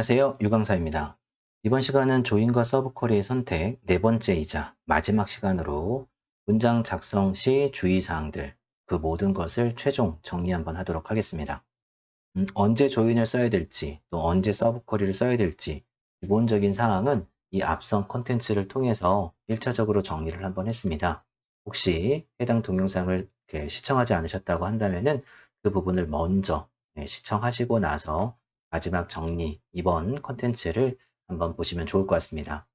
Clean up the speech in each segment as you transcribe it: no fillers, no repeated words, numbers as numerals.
안녕하세요. 유강사입니다. 이번 시간은 조인과 서브쿼리의 선택 네 번째이자 마지막 시간으로 문장 작성 시 주의사항들, 그 모든 것을 최종 정리 한번 하도록 하겠습니다. 언제 조인을 써야 될지, 또 언제 서브쿼리를 써야 될지 기본적인 사항은 이 앞선 콘텐츠를 통해서 1차적으로 정리를 한번 했습니다. 혹시 해당 동영상을 이렇게 시청하지 않으셨다고 한다면은 그 부분을 먼저 시청하시고 나서 마지막 정리, 이번 콘텐츠를 한번 보시면 좋을 것 같습니다.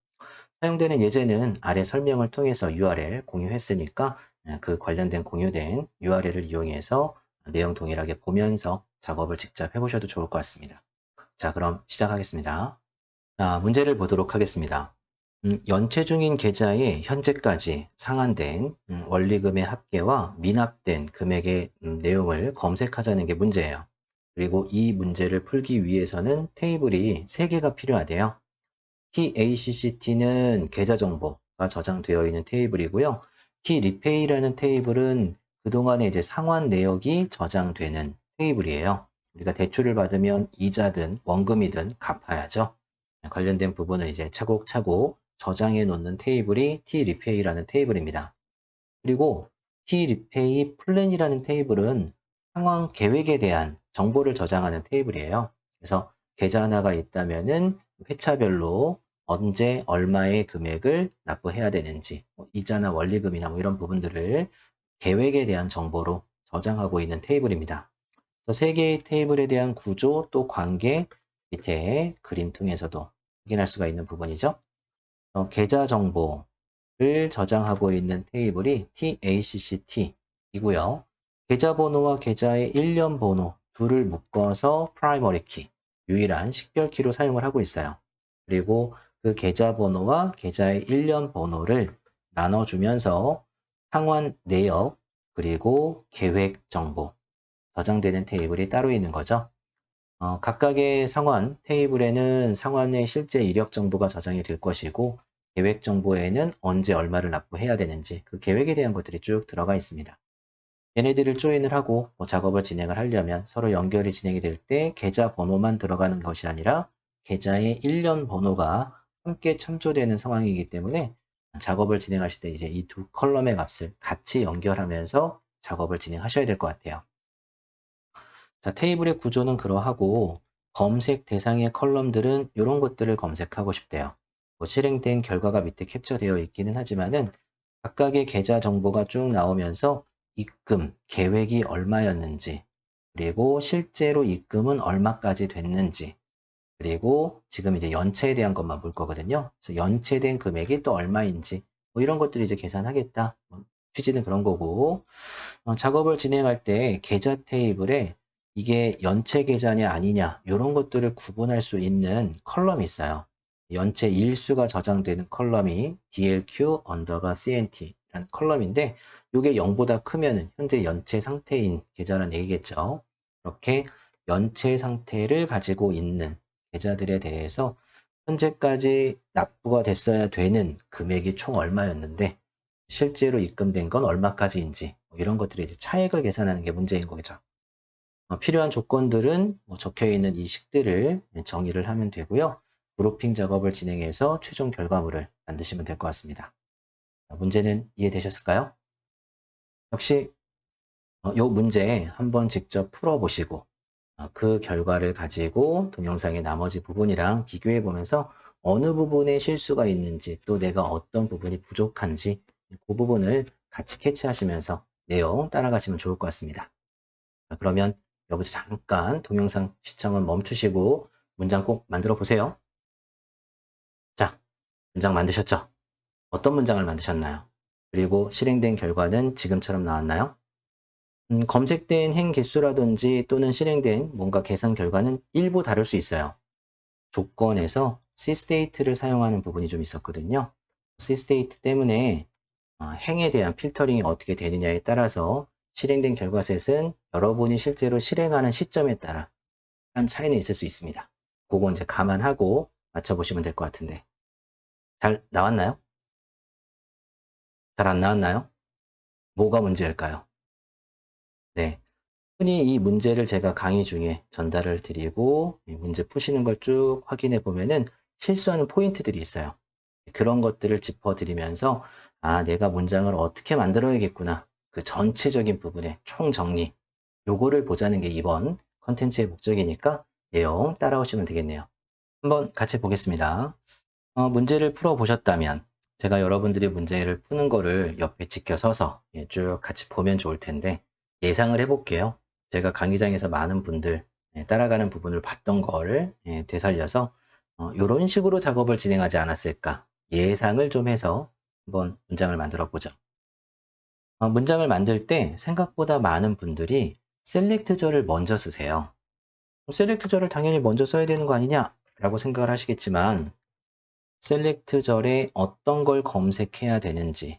사용되는 예제는 아래 설명을 통해서 URL 공유했으니까 그 관련된 공유된 URL을 이용해서 내용 동일하게 보면서 작업을 직접 해보셔도 좋을 것 같습니다. 자, 그럼 시작하겠습니다. 자, 문제를 보도록 하겠습니다. 연체 중인 계좌에 현재까지 상환된 원리금의 합계와 미납된 금액의 내용을 검색하자는 게 문제예요. 그리고 이 문제를 풀기 위해서는 테이블이 3개가 필요하대요. TACCT는 계좌 정보가 저장되어 있는 테이블이고요. TREPAY라는 테이블은 그동안에 이제 상환 내역이 저장되는 테이블이에요. 우리가 대출을 받으면 이자든 원금이든 갚아야죠. 관련된 부분을 이제 차곡차곡 저장해 놓는 테이블이 TREPAY라는 테이블입니다. 그리고 TREPAY 플랜이라는 테이블은 상환 계획에 대한 정보를 저장하는 테이블이에요. 그래서 계좌 하나가 있다면은 회차별로 언제 얼마의 금액을 납부해야 되는지, 이자나 원리금이나 이런 부분들을 계획에 대한 정보로 저장하고 있는 테이블입니다. 그래서 세 개의 테이블에 대한 구조 또 관계 밑에 그림 통해서도 확인할 수가 있는 부분이죠. 계좌 정보를 저장하고 있는 테이블이 TACCT이고요. 계좌번호와 계좌의 일련 번호 둘을 묶어서 프라이머리 키, 유일한 식별키로 사용을 하고 있어요. 그리고 그 계좌번호와 계좌의 일련 번호를 나눠주면서 상환 내역, 그리고 계획 정보, 저장되는 테이블이 따로 있는 거죠. 각각의 상환 테이블에는 상환의 실제 이력 정보가 저장이 될 것이고 계획 정보에는 언제 얼마를 납부해야 되는지 그 계획에 대한 것들이 쭉 들어가 있습니다. 얘네들을 조인을 하고 작업을 진행을 하려면 서로 연결이 진행이 될 때 계좌 번호만 들어가는 것이 아니라 계좌의 일련 번호가 함께 참조되는 상황이기 때문에 작업을 진행하실 때 이제 이 두 컬럼의 값을 같이 연결하면서 작업을 진행하셔야 될 것 같아요. 자, 테이블의 구조는 그러하고 검색 대상의 컬럼들은 이런 것들을 검색하고 싶대요. 실행된 결과가 밑에 캡처되어 있기는 하지만은 각각의 계좌 정보가 쭉 나오면서 입금 계획이 얼마였는지, 그리고 실제로 입금은 얼마까지 됐는지, 그리고 지금 이제 연체에 대한 것만 볼 거거든요. 그래서 연체된 금액이 또 얼마인지 이런 것들을 이제 계산하겠다. 취지는 그런 거고 작업을 진행할 때 계좌 테이블에 이게 연체 계좌냐 아니냐 이런 것들을 구분할 수 있는 컬럼이 있어요. 연체 일수가 저장되는 컬럼이 DLQ 언더바 CNT라는 컬럼인데 이게 0보다 크면은 현재 연체 상태인 계좌라는 얘기겠죠. 이렇게 연체 상태를 가지고 있는 계좌들에 대해서 현재까지 납부가 됐어야 되는 금액이 총 얼마였는데 실제로 입금된 건 얼마까지인지 이런 것들이 이제 차액을 계산하는 게 문제인 거죠. 필요한 조건들은 적혀 있는 이 식들을 정의를 하면 되고요. 그룹핑 작업을 진행해서 최종 결과물을 만드시면 될 것 같습니다. 문제는 이해되셨을까요? 역시 이 문제 한번 직접 풀어보시고 그 결과를 가지고 동영상의 나머지 부분이랑 비교해 보면서 어느 부분에 실수가 있는지 또 내가 어떤 부분이 부족한지 그 부분을 같이 캐치하시면서 내용 따라가시면 좋을 것 같습니다. 자, 그러면 여기서 잠깐 동영상 시청은 멈추시고 문장 꼭 만들어 보세요. 자, 문장 만드셨죠? 어떤 문장을 만드셨나요? 그리고 실행된 결과는 지금처럼 나왔나요? 검색된 행 개수라든지 또는 실행된 뭔가 계산 결과는 일부 다를 수 있어요. 조건에서 cstate를 사용하는 부분이 좀 있었거든요. cstate 때문에 행에 대한 필터링이 어떻게 되느냐에 따라서 실행된 결과셋은 여러분이 실제로 실행하는 시점에 따라 한 차이는 있을 수 있습니다. 그거 이제 감안하고 맞춰보시면 될 것 같은데. 잘 나왔나요? 잘 안 나왔나요? 뭐가 문제일까요? 네. 흔히 이 문제를 제가 강의 중에 전달을 드리고 이 문제 푸시는 걸 쭉 확인해 보면은 실수하는 포인트들이 있어요. 그런 것들을 짚어드리면서 아, 내가 문장을 어떻게 만들어야겠구나. 그 전체적인 부분의 총정리. 요거를 보자는 게 이번 컨텐츠의 목적이니까 내용 따라오시면 되겠네요. 한번 같이 보겠습니다. 문제를 풀어보셨다면 제가 여러분들이 문제를 푸는 거를 옆에 지켜서서 쭉 같이 보면 좋을 텐데 예상을 해볼게요. 제가 강의장에서 많은 분들 따라가는 부분을 봤던 거를 되살려서 이런 식으로 작업을 진행하지 않았을까 예상을 좀 해서 한번 문장을 만들어 보죠. 문장을 만들 때 생각보다 많은 분들이 셀렉트절을 먼저 쓰세요. 셀렉트절을 당연히 먼저 써야 되는 거 아니냐라고 생각을 하시겠지만 셀렉트절에 어떤 걸 검색해야 되는지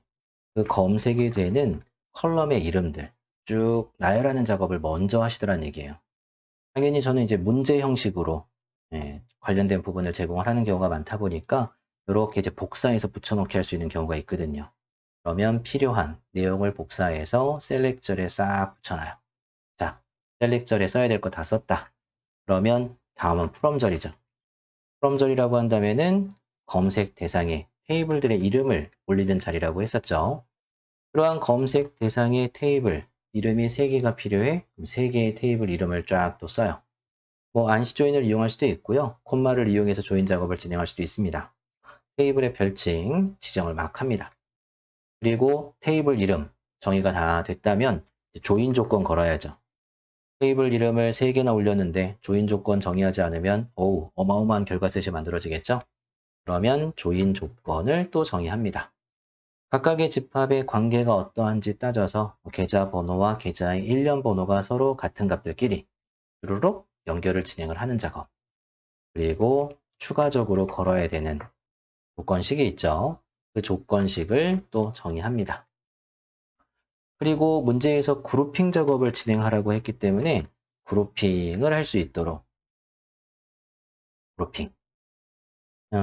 그 검색이 되는 컬럼의 이름들 쭉 나열하는 작업을 먼저 하시더란 얘기예요. 당연히 저는 이제 문제 형식으로 관련된 부분을 제공을 하는 경우가 많다 보니까 이렇게 이제 복사해서 붙여넣기 할 수 있는 경우가 있거든요. 그러면 필요한 내용을 복사해서 셀렉트절에 싹 붙여놔요. 자, 셀렉트절에 써야 될 거 다 썼다. 그러면 다음은 프롬절이죠. 프롬절이라고 한다면은 검색 대상에 테이블들의 이름을 올리는 자리라고 했었죠. 그러한 검색 대상의 테이블 이름이 3개가 필요해. 그럼 3개의 테이블 이름을 쫙 또 써요. 뭐 안시 조인을 이용할 수도 있고요. 콤마를 이용해서 조인 작업을 진행할 수도 있습니다. 테이블의 별칭 지정을 막 합니다. 그리고 테이블 이름 정의가 다 됐다면 조인 조건 걸어야죠. 테이블 이름을 3개나 올렸는데 조인 조건 정의하지 않으면 어마어마한 결과셋이 만들어지겠죠? 그러면 조인 조건을 또 정의합니다. 각각의 집합의 관계가 어떠한지 따져서 계좌 번호와 계좌의 일련 번호가 서로 같은 값들끼리 주르륵 연결을 진행을 하는 작업. 그리고 추가적으로 걸어야 되는 조건식이 있죠. 그 조건식을 또 정의합니다. 그리고 문제에서 그룹핑 작업을 진행하라고 했기 때문에 그룹핑을 할 수 있도록 그룹핑.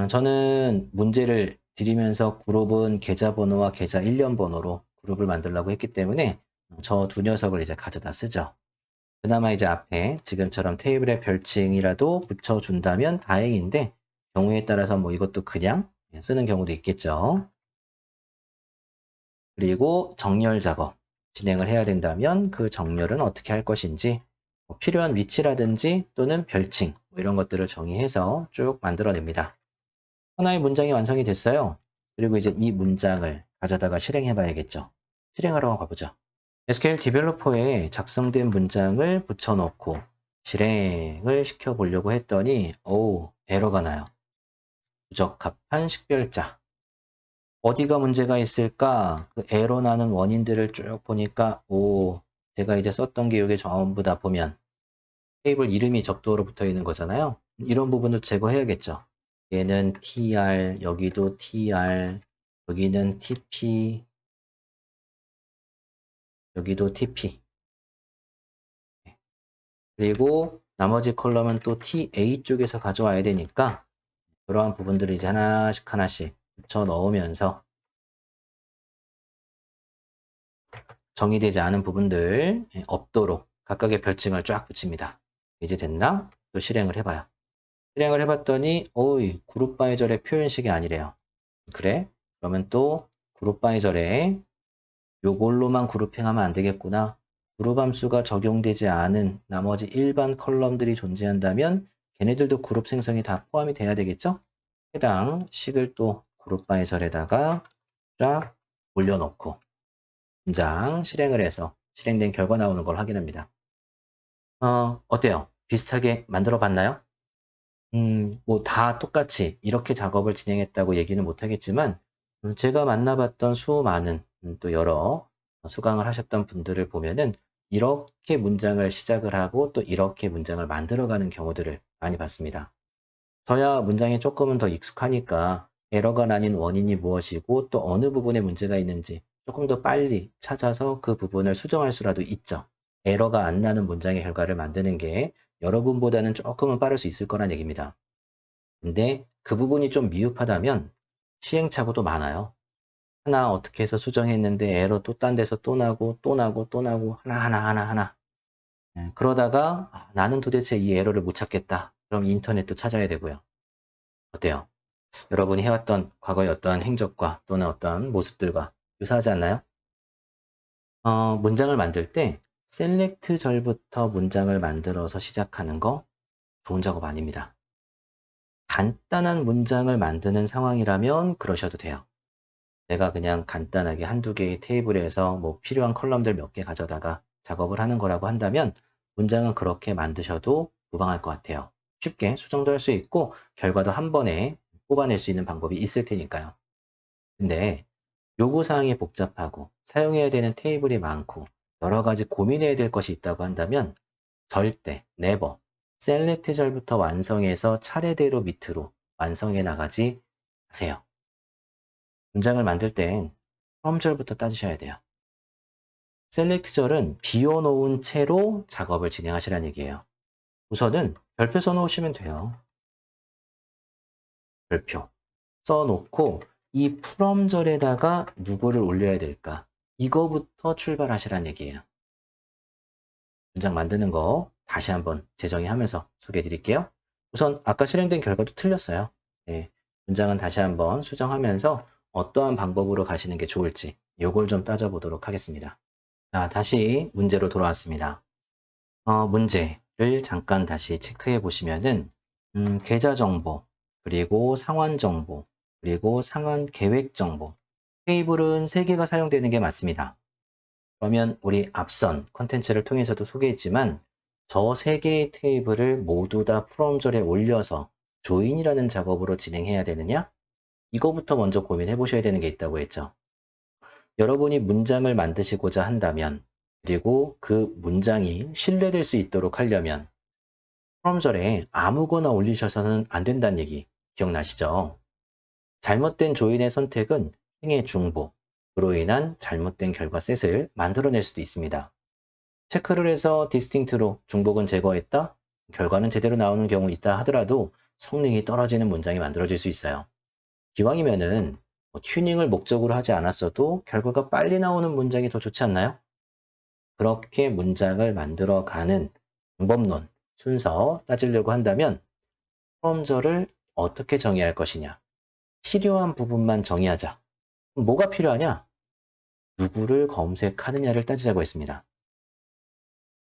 저는 문제를 드리면서 그룹은 계좌번호와 계좌 일련 번호로 그룹을 만들려고 했기 때문에 저 두 녀석을 이제 가져다 쓰죠. 그나마 이제 앞에 지금처럼 테이블의 별칭이라도 붙여준다면 다행인데 경우에 따라서 뭐 이것도 그냥 쓰는 경우도 있겠죠. 그리고 정렬 작업 진행을 해야 된다면 그 정렬은 어떻게 할 것인지 뭐 필요한 위치라든지 또는 별칭 뭐 이런 것들을 정의해서 쭉 만들어냅니다. 하나의 문장이 완성이 됐어요. 그리고 이제 이 문장을 가져다가 실행해 봐야겠죠. 실행하러 가보죠. SQL 디벨로퍼에 작성된 문장을 붙여넣고 실행을 시켜보려고 했더니 에러가 나요. 부적합한 식별자. 어디가 문제가 있을까? 그 에러 나는 원인들을 쭉 보니까 제가 이제 썼던 게 여기 전부 다 보면 테이블 이름이 적도로 붙어 있는 거잖아요. 이런 부분도 제거해야겠죠. 얘는 tr, 여기도 tr, 여기는 tp, 여기도 tp. 그리고 나머지 컬럼은 또 TA 쪽에서 가져와야 되니까 그러한 부분들을 이제 하나씩 하나씩 붙여 넣으면서 정의되지 않은 부분들 없도록 각각의 별칭을 쫙 붙입니다. 이제 됐나? 또 실행을 해봐요. 실행을 해봤더니 그룹 바이 절의 표현식이 아니래요. 그래? 그러면 또 그룹 바이 절에 요걸로만 그룹핑하면 안 되겠구나. 그룹 함수가 적용되지 않은 나머지 일반 컬럼들이 존재한다면 걔네들도 그룹 생성이 다 포함이 돼야 되겠죠? 해당 식을 또 그룹 바이 절에다가 쫙 올려놓고 문장 실행을 해서 실행된 결과 나오는 걸 확인합니다. 어때요? 비슷하게 만들어 봤나요? 뭐 다 똑같이 이렇게 작업을 진행했다고 얘기는 못하겠지만 제가 만나봤던 수많은 또 여러 수강을 하셨던 분들을 보면은 이렇게 문장을 시작을 하고 또 이렇게 문장을 만들어가는 경우들을 많이 봤습니다. 저야 문장이 조금은 더 익숙하니까 에러가 나는 원인이 무엇이고 또 어느 부분에 문제가 있는지 조금 더 빨리 찾아서 그 부분을 수정할 수라도 있죠. 에러가 안 나는 문장의 결과를 만드는 게 여러분보다는 조금은 빠를 수 있을 거란 얘기입니다. 근데 그 부분이 좀 미흡하다면 시행착오도 많아요. 하나 어떻게 해서 수정했는데 에러 또 딴 데서 또 나고 또 나고 또 나고 하나. 그러다가 나는 도대체 이 에러를 못 찾겠다. 그럼 인터넷도 찾아야 되고요. 어때요? 여러분이 해왔던 과거의 어떠한 행적과 또는 어떠한 모습들과 유사하지 않나요? 문장을 만들 때 셀렉트절부터 문장을 만들어서 시작하는 거 좋은 작업 아닙니다. 간단한 문장을 만드는 상황이라면 그러셔도 돼요. 내가 그냥 간단하게 한두 개의 테이블에서 뭐 필요한 컬럼들 몇 개 가져다가 작업을 하는 거라고 한다면 문장은 그렇게 만드셔도 무방할 것 같아요. 쉽게 수정도 할 수 있고 결과도 한 번에 뽑아낼 수 있는 방법이 있을 테니까요. 근데 요구사항이 복잡하고 사용해야 되는 테이블이 많고 여러 가지 고민해야 될 것이 있다고 한다면 절대, never, 셀렉트절부터 완성해서 차례대로 밑으로 완성해 나가지 마세요. 문장을 만들 땐 프롬절부터 따지셔야 돼요. 셀렉트절은 비워놓은 채로 작업을 진행하시라는 얘기예요. 우선은 별표 써놓으시면 돼요. 별표 써놓고 이 프롬절에다가 누구를 올려야 될까? 이거부터 출발하시라는 얘기예요. 문장 만드는 거 다시 한번 재정의하면서 소개해 드릴게요. 우선 아까 실행된 결과도 틀렸어요. 네, 문장은 다시 한번 수정하면서 어떠한 방법으로 가시는 게 좋을지 이걸 좀 따져보도록 하겠습니다. 자, 다시 문제로 돌아왔습니다. 문제를 잠깐 다시 체크해 보시면은 계좌 정보, 그리고 상환 정보, 그리고 상환 계획 정보 테이블은 3개가 사용되는 게 맞습니다. 그러면 우리 앞선 컨텐츠를 통해서도 소개했지만 저 3개의 테이블을 모두 다 프롬절에 올려서 조인이라는 작업으로 진행해야 되느냐? 이거부터 먼저 고민해 보셔야 되는 게 있다고 했죠. 여러분이 문장을 만드시고자 한다면 그리고 그 문장이 신뢰될 수 있도록 하려면 프롬절에 아무거나 올리셔서는 안 된다는 얘기 기억나시죠? 잘못된 조인의 선택은 행의 중복으로 인한 잘못된 결과 셋을 만들어낼 수도 있습니다. 체크를 해서 디스팅트로 중복은 제거했다? 결과는 제대로 나오는 경우 있다 하더라도 성능이 떨어지는 문장이 만들어질 수 있어요. 기왕이면은 튜닝을 목적으로 하지 않았어도 결과가 빨리 나오는 문장이 더 좋지 않나요? 그렇게 문장을 만들어가는 방법론, 순서 따지려고 한다면 프롬절을 어떻게 정의할 것이냐? 필요한 부분만 정의하자. 뭐가 필요하냐? 누구를 검색하느냐를 따지자고 했습니다.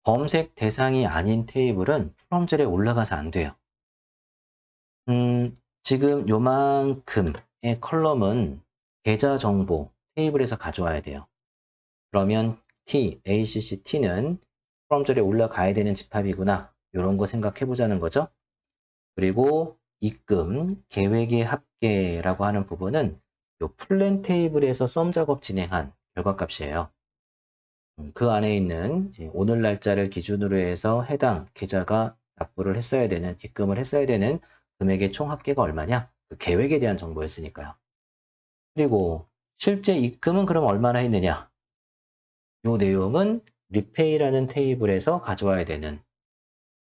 검색 대상이 아닌 테이블은 프롬절에 올라가서 안 돼요. 지금 요만큼의 컬럼은 계좌 정보 테이블에서 가져와야 돼요. 그러면 T, ACC T는 프롬절에 올라가야 되는 집합이구나. 이런 거 생각해 보자는 거죠. 그리고 입금, 계획의 합계라고 하는 부분은 요 플랜 테이블에서 썸 작업 진행한 결과값이에요. 그 안에 있는 오늘 날짜를 기준으로 해서 해당 계좌가 납부를 했어야 되는, 입금을 했어야 되는 금액의 총 합계가 얼마냐? 그 계획에 대한 정보였으니까요. 그리고 실제 입금은 그럼 얼마나 했느냐? 이 내용은 리페이라는 테이블에서 가져와야 되는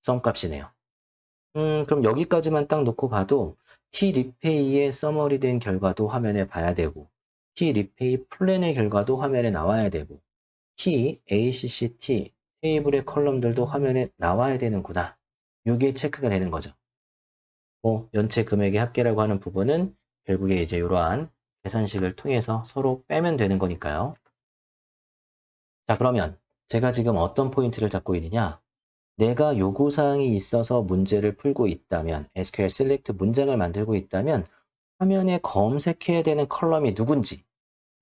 썸값이네요. 그럼 여기까지만 딱 놓고 봐도 T리페이의 서머리 된 결과도 화면에 봐야 되고 T리페이 플랜의 결과도 화면에 나와야 되고 T, ACCT 테이블의 컬럼들도 화면에 나와야 되는구나. 이게 체크가 되는 거죠. 연체 금액의 합계라고 하는 부분은 결국에 이제 이러한 계산식을 통해서 서로 빼면 되는 거니까요. 자, 그러면 제가 지금 어떤 포인트를 잡고 있느냐? 내가 요구사항이 있어서 문제를 풀고 있다면, SQL Select 문장을 만들고 있다면 화면에 검색해야 되는 컬럼이 누군지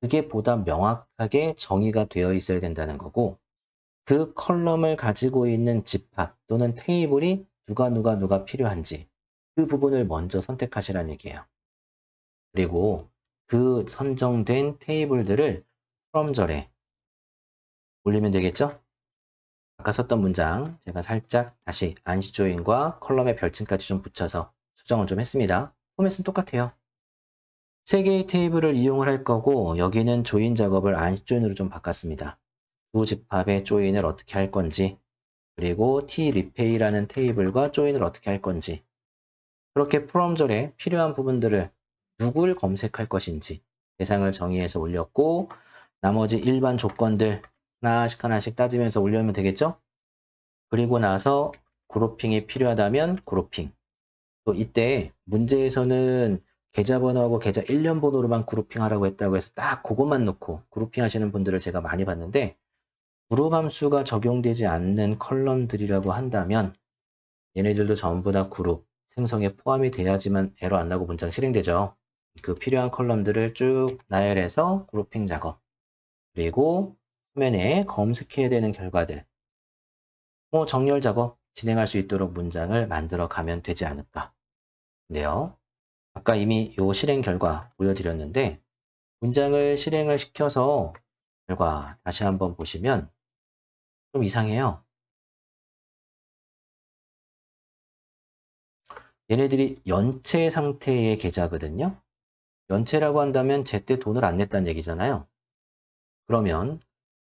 그게 보다 명확하게 정의가 되어 있어야 된다는 거고 그 컬럼을 가지고 있는 집합 또는 테이블이 누가 필요한지 그 부분을 먼저 선택하시라는 얘기예요. 그리고 그 선정된 테이블들을 프롬절에 올리면 되겠죠? 아까 썼던 문장 제가 살짝 다시 안시조인과 컬럼의 별칭까지 좀 붙여서 수정을 좀 했습니다. 포맷은 똑같아요. 3개의 테이블을 이용을 할 거고 여기는 조인 작업을 안시조인으로 좀 바꿨습니다. 두 집합의 조인을 어떻게 할 건지 그리고 tRepay라는 테이블과 조인을 어떻게 할 건지 그렇게 프롬절에 필요한 부분들을 누굴 검색할 것인지 대상을 정의해서 올렸고 나머지 일반 조건들 하나씩 하나씩 따지면서 올려면 되겠죠? 그리고 나서 그룹핑이 필요하다면 그룹핑. 또 이때 문제에서는 계좌번호하고 계좌 1년 번호로만 그룹핑하라고 했다고 해서 딱 그것만 놓고 그룹핑 하시는 분들을 제가 많이 봤는데 그룹 함수가 적용되지 않는 컬럼들이라고 한다면 얘네들도 전부 다 그룹 생성에 포함이 돼야지만 에러 안 나고 문장 실행되죠. 그 필요한 컬럼들을 쭉 나열해서 그룹핑 작업 그리고 화면에 검색해야 되는 결과들 정렬 작업 진행할 수 있도록 문장을 만들어 가면 되지 않을까. 근데요. 아까 이미 요 실행 결과 보여드렸는데 문장을 실행을 시켜서 결과 다시 한번 보시면 좀 이상해요. 얘네들이 연체 상태의 계좌거든요. 연체라고 한다면 제때 돈을 안 냈다는 얘기잖아요. 그러면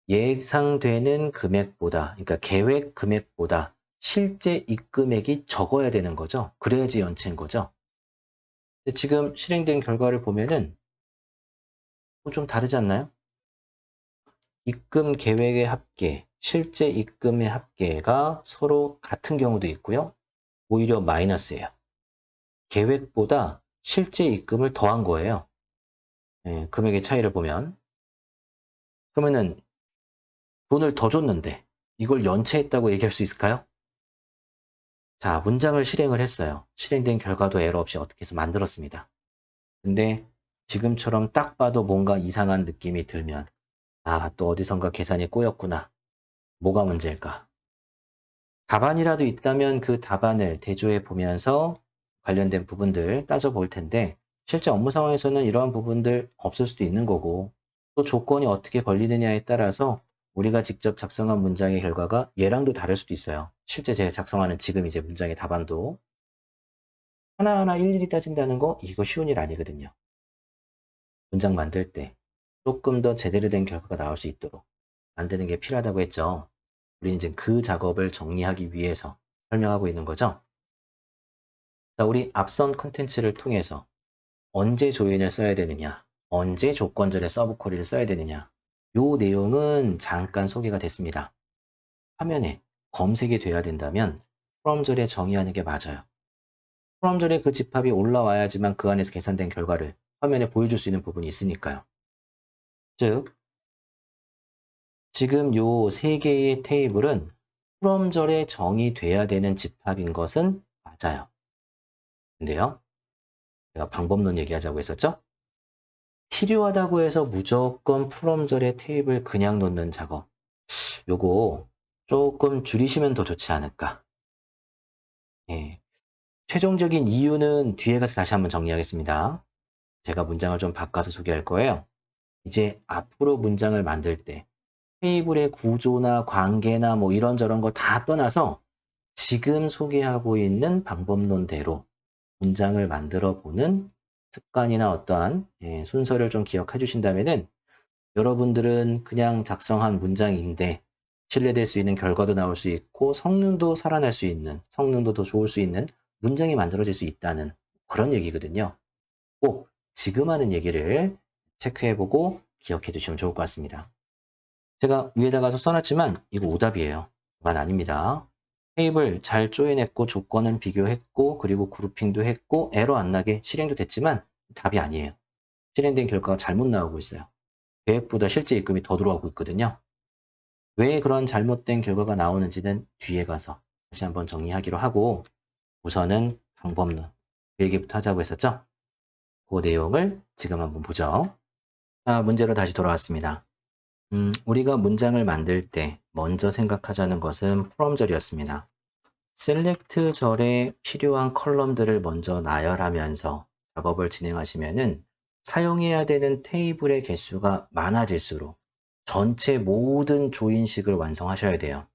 예상되는 금액보다, 그러니까 계획 금액보다 실제 입금액이 적어야 되는 거죠. 그래야지 연체인 거죠. 근데 지금 실행된 결과를 보면은 좀 다르지 않나요? 입금 계획의 합계, 실제 입금의 합계가 서로 같은 경우도 있고요. 오히려 마이너스예요. 계획보다 실제 입금을 더한 거예요. 금액의 차이를 보면. 그러면은 돈을 더 줬는데 이걸 연체했다고 얘기할 수 있을까요? 자, 문장을 실행을 했어요. 실행된 결과도 에러 없이 어떻게 해서 만들었습니다. 근데 지금처럼 딱 봐도 뭔가 이상한 느낌이 들면 또 어디선가 계산이 꼬였구나. 뭐가 문제일까? 답안이라도 있다면 그 답안을 대조해 보면서 관련된 부분들 따져볼 텐데 실제 업무 상황에서는 이러한 부분들 없을 수도 있는 거고 또 조건이 어떻게 걸리느냐에 따라서 우리가 직접 작성한 문장의 결과가 얘랑도 다를 수도 있어요. 실제 제가 작성하는 지금 이제 문장의 답안도 하나하나 일일이 따진다는 거 이거 쉬운 일 아니거든요. 문장 만들 때 조금 더 제대로 된 결과가 나올 수 있도록 만드는 게 필요하다고 했죠. 우리는 이제 그 작업을 정리하기 위해서 설명하고 있는 거죠. 자, 우리 앞선 컨텐츠를 통해서 언제 조인을 써야 되느냐, 언제 조건절에 서브 쿼리를 써야 되느냐, 요 내용은 잠깐 소개가 됐습니다. 화면에 검색이 돼야 된다면 프롬절에 정의하는 게 맞아요. 프롬절에 그 집합이 올라와야지만 그 안에서 계산된 결과를 화면에 보여줄 수 있는 부분이 있으니까요. 즉, 지금 요 세 개의 테이블은 프롬절에 정의돼야 되는 집합인 것은 맞아요. 근데요, 제가 방법론 얘기하자고 했었죠? 필요하다고 해서 무조건 프롬절에 테이블 그냥 놓는 작업. 요거 조금 줄이시면 더 좋지 않을까. 예. 최종적인 이유는 뒤에 가서 다시 한번 정리하겠습니다. 제가 문장을 좀 바꿔서 소개할 거예요. 이제 앞으로 문장을 만들 때 테이블의 구조나 관계나 뭐 이런저런 거 다 떠나서 지금 소개하고 있는 방법론대로 문장을 만들어 보는 습관이나 어떠한 순서를 좀 기억해 주신다면은 여러분들은 그냥 작성한 문장인데 신뢰될 수 있는 결과도 나올 수 있고 성능도 살아날 수 있는, 성능도 더 좋을 수 있는 문장이 만들어질 수 있다는 그런 얘기거든요. 꼭 지금 하는 얘기를 체크해보고 기억해 두시면 좋을 것 같습니다. 제가 위에다가 써놨지만 이거 오답이에요. 만 아닙니다. 테이블 잘 쪼개냈고 조건은 비교했고 그리고 그룹핑도 했고 에러 안 나게 실행도 됐지만 답이 아니에요. 실행된 결과가 잘못 나오고 있어요. 계획보다 실제 입금이 더 들어가고 있거든요. 왜 그런 잘못된 결과가 나오는지는 뒤에 가서 다시 한번 정리하기로 하고 우선은 방법론 그 얘기부터 하자고 했었죠? 그 내용을 지금 한번 보죠. 문제로 다시 돌아왔습니다. 우리가 문장을 만들 때 먼저 생각하자는 것은 프롬절이었습니다. 셀렉트 절에 필요한 컬럼들을 먼저 나열하면서 작업을 진행하시면은 사용해야 되는 테이블의 개수가 많아질수록 전체 모든 조인식을 완성하셔야 돼요.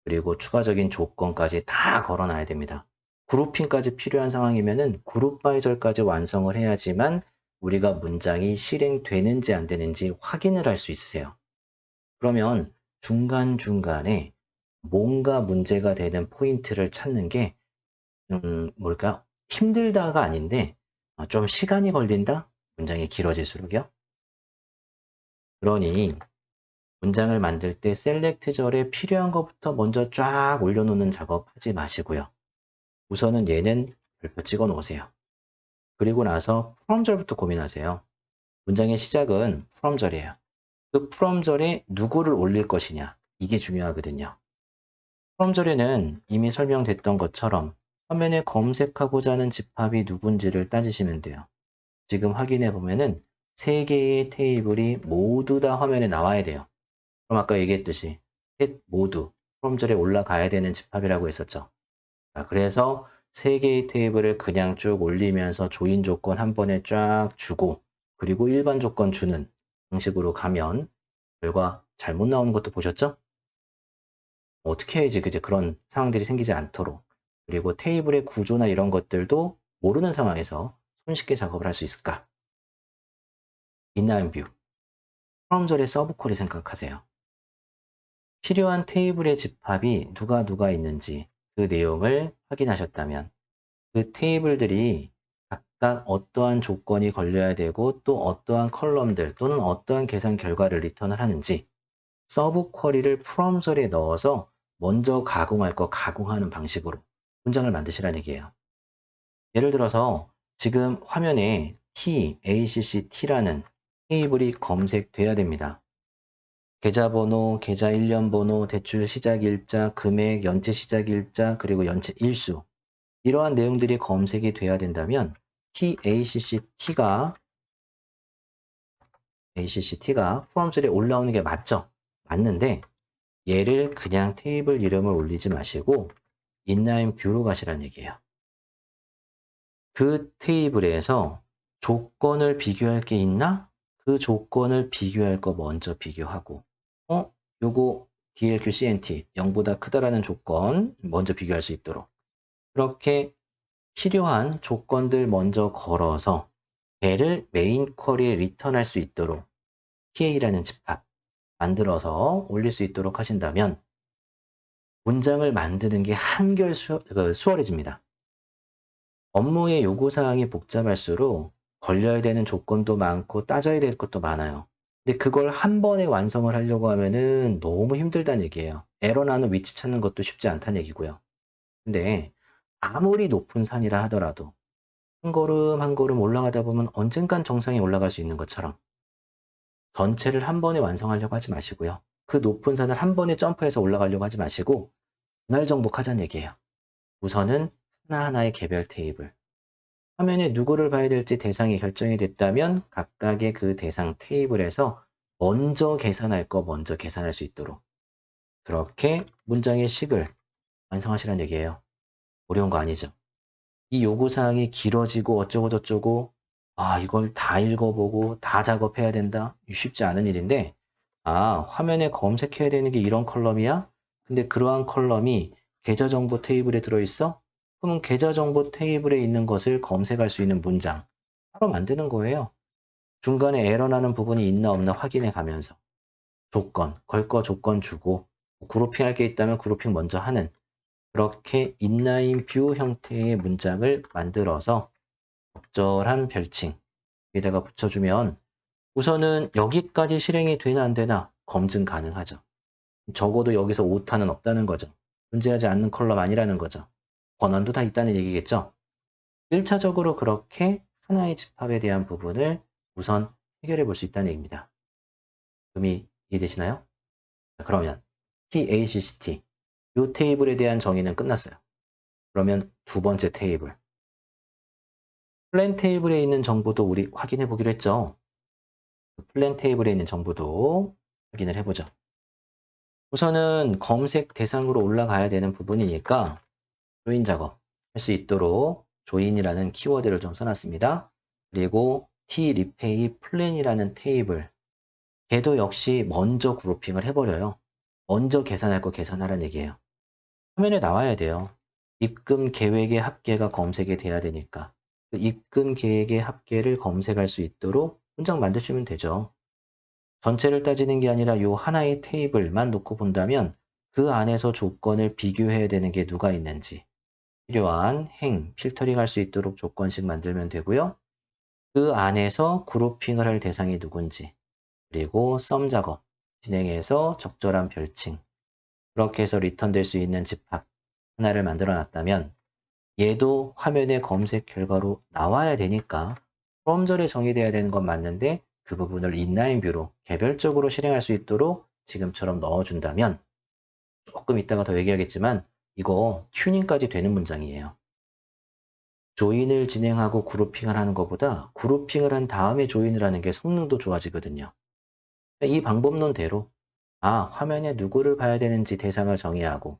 그리고 추가적인 조건까지 다 걸어놔야 됩니다. 그룹핑까지 필요한 상황이면은 그룹 바이 절까지 완성을 해야지만 우리가 문장이 실행되는지 안 되는지 확인을 할 수 있으세요. 그러면 중간중간에 뭔가 문제가 되는 포인트를 찾는 게 뭘까요? 힘들다가 아닌데 좀 시간이 걸린다? 문장이 길어질수록요. 그러니 문장을 만들 때 셀렉트절에 필요한 것부터 먼저 쫙 올려놓는 작업 하지 마시고요. 우선은 얘는 별표 찍어 놓으세요. 그리고 나서 from절부터 고민하세요. 문장의 시작은 from절이에요. 그 from절에 누구를 올릴 것이냐, 이게 중요하거든요. from절에는 이미 설명됐던 것처럼 화면에 검색하고자 하는 집합이 누군지를 따지시면 돼요. 지금 확인해 보면은 3개의 테이블이 모두 다 화면에 나와야 돼요. 그럼 아까 얘기했듯이 셋 모두 from절에 올라가야 되는 집합이라고 했었죠. 자, 그래서 3개의 테이블을 그냥 쭉 올리면서 조인 조건 한 번에 쫙 주고 그리고 일반 조건 주는 방식으로 가면 결과 잘못 나오는 것도 보셨죠? 어떻게 해야지 그제 그런 상황들이 생기지 않도록 그리고 테이블의 구조나 이런 것들도 모르는 상황에서 손쉽게 작업을 할 수 있을까? 인라인 뷰, 프롬절의 서브콜이 생각하세요. 필요한 테이블의 집합이 누가 있는지 그 내용을 확인하셨다면 그 테이블들이 각각 어떠한 조건이 걸려야 되고 또 어떠한 컬럼들 또는 어떠한 계산 결과를 리턴을 하는지 서브 쿼리를 프롬절에 넣어서 먼저 가공할 거 가공하는 방식으로 문장을 만드시라는 얘기예요. 예를 들어서 지금 화면에 ACCT라는 테이블이 검색돼야 됩니다. 계좌번호, 계좌 1년 번호, 대출 시작 일자, 금액, 연체 시작 일자, 그리고 연체 일수 이러한 내용들이 검색이 돼야 된다면 ACCT가 프롬절에 올라오는 게 맞죠? 맞는데 얘를 그냥 테이블 이름을 올리지 마시고 인라인 뷰로 가시라는 얘기예요. 그 테이블에서 조건을 비교할 게 있나? 그 조건을 비교할 거 먼저 비교하고 요거 DLQCNT 0보다 크다라는 조건 먼저 비교할 수 있도록 그렇게 필요한 조건들 먼저 걸어서 걔를 메인 쿼리에 리턴할 수 있도록 TA라는 집합 만들어서 올릴 수 있도록 하신다면 문장을 만드는 게 한결 수월해집니다. 업무의 요구사항이 복잡할수록 걸려야 되는 조건도 많고 따져야 될 것도 많아요. 근데 그걸 한 번에 완성을 하려고 하면은 너무 힘들다는 얘기예요. 에러 나는 위치 찾는 것도 쉽지 않다는 얘기고요. 근데 아무리 높은 산이라 하더라도 한 걸음 한 걸음 올라가다 보면 언젠간 정상에 올라갈 수 있는 것처럼 전체를 한 번에 완성하려고 하지 마시고요. 그 높은 산을 한 번에 점프해서 올라가려고 하지 마시고 분할 정복하자는 얘기예요. 우선은 하나하나의 개별 테이블. 화면에 누구를 봐야 될지 대상이 결정이 됐다면 각각의 그 대상 테이블에서 먼저 계산할 거 먼저 계산할 수 있도록 그렇게 문장의 식을 완성하시라는 얘기예요. 어려운 거 아니죠. 이 요구사항이 길어지고 어쩌고 저쩌고 이걸 다 읽어보고 다 작업해야 된다? 쉽지 않은 일인데 화면에 검색해야 되는 게 이런 컬럼이야? 근데 그러한 컬럼이 계좌정보 테이블에 들어있어? 그러면 계좌정보 테이블에 있는 것을 검색할 수 있는 문장 바로 만드는 거예요. 중간에 에러 나는 부분이 있나 없나 확인해 가면서 조건, 걸 거 조건 주고 그룹핑 할 게 있다면 그룹핑 먼저 하는 그렇게 인라인 뷰 형태의 문장을 만들어서 적절한 별칭 위에다가 붙여주면 우선은 여기까지 실행이 되나 안 되나 검증 가능하죠. 적어도 여기서 오타는 없다는 거죠. 존재하지 않는 컬럼 아니라는 거죠. 권한도 다 있다는 얘기겠죠. 1차적으로 그렇게 하나의 집합에 대한 부분을 우선 해결해 볼 수 있다는 얘기입니다. 의미 이해되시나요? 자, 그러면 TACCT 이 테이블에 대한 정의는 끝났어요. 그러면 두 번째 테이블 플랜 테이블에 있는 정보도 우리 확인해 보기로 했죠. 플랜 테이블에 있는 정보도 확인을 해보죠. 우선은 검색 대상으로 올라가야 되는 부분이니까 조인 작업 할 수 있도록 조인이라는 키워드를 좀 써놨습니다. 그리고 tRepay 플랜이라는 테이블 걔도 역시 먼저 그룹핑을 해버려요. 먼저 계산할 거 계산하라는 얘기예요. 화면에 나와야 돼요. 입금 계획의 합계가 검색이 돼야 되니까 그 입금 계획의 합계를 검색할 수 있도록 문장 만드시면 되죠. 전체를 따지는 게 아니라 이 하나의 테이블만 놓고 본다면 그 안에서 조건을 비교해야 되는 게 누가 있는지 필요한 필터링 할 수 있도록 조건식 만들면 되고요. 그 안에서 그룹핑을 할 대상이 누군지 그리고 썸 작업, 진행해서 적절한 별칭, 그렇게 해서 리턴될 수 있는 집합 하나를 만들어 놨다면 얘도 화면의 검색 결과로 나와야 되니까 프롬절에 정의돼야 되는 건 맞는데 그 부분을 인라인 뷰로 개별적으로 실행할 수 있도록 지금처럼 넣어준다면 조금 이따가 더 얘기하겠지만 이거 튜닝까지 되는 문장이에요. 조인을 진행하고 그룹핑을 하는 것보다 그룹핑을 한 다음에 조인을 하는 게 성능도 좋아지거든요. 이 방법론대로 화면에 누구를 봐야 되는지 대상을 정의하고